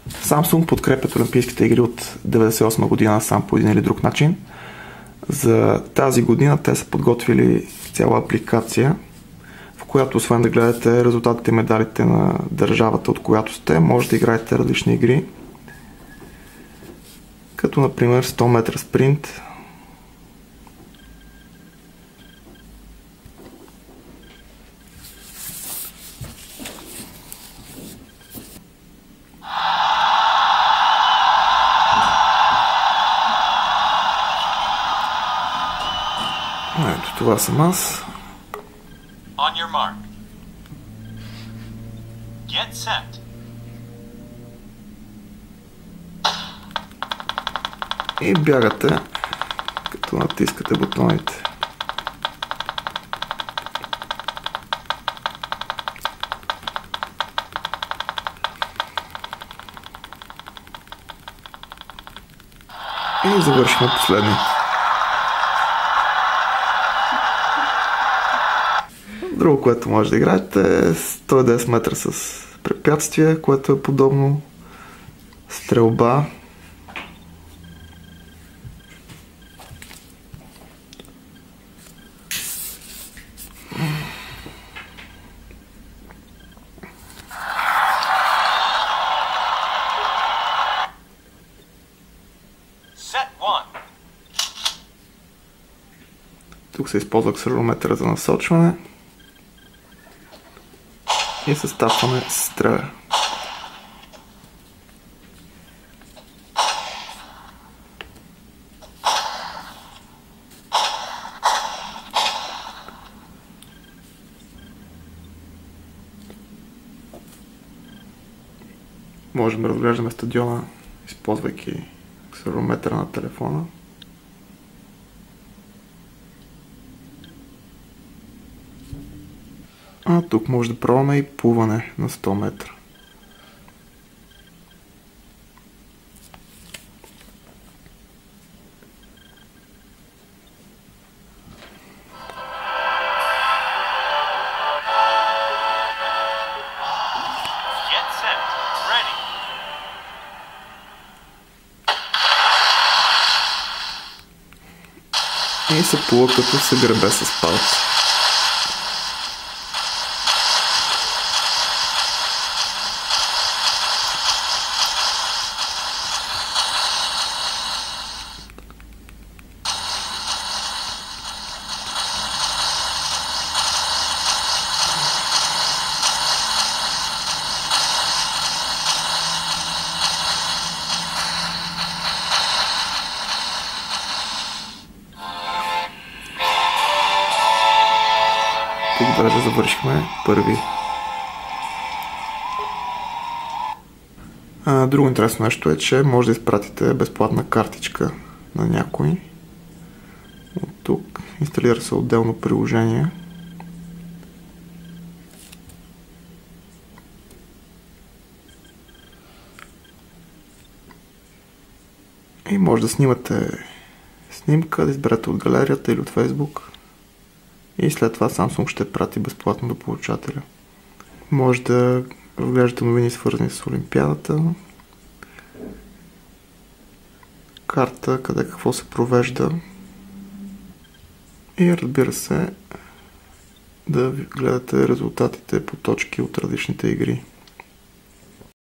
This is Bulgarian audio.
Samsung подкрепят Олимпийските игри от 1998 година сам по един или друг начин. За тази година те са подготвили цяла апликация, в която освен да гледате резултатите и медалите на държавата, от която сте, може да играете различни игри, като например 100 метра спринт, ето това съм аз. On your mark. Get set. И бягате, като натискате бутоните. И завършихме последния. Друго, което може да играете е 110 метра с препятствие, което е подобно, стрелба. Тук се използва акселерометъра за насочване и съставяне с стреля. Можем да разглеждаме стадиона, използвайки акселерометъра на телефона. А тук може да пробваме и плуване на 100 метра. И се плува, като се гребе с палци. Тук даже завършихме първи. Друго интересно нещо е, че може да изпратите безплатна картичка на някой. От тук инсталира се отделно приложение. И може да снимате снимка, да изберете от галерията или от Facebook. И след това Samsung ще прати безплатно до получателя. Може да разглеждате новини, свързани с Олимпиадата. Карта, къде какво се провежда. И разбира се, да гледате резултатите по точки от различните игри.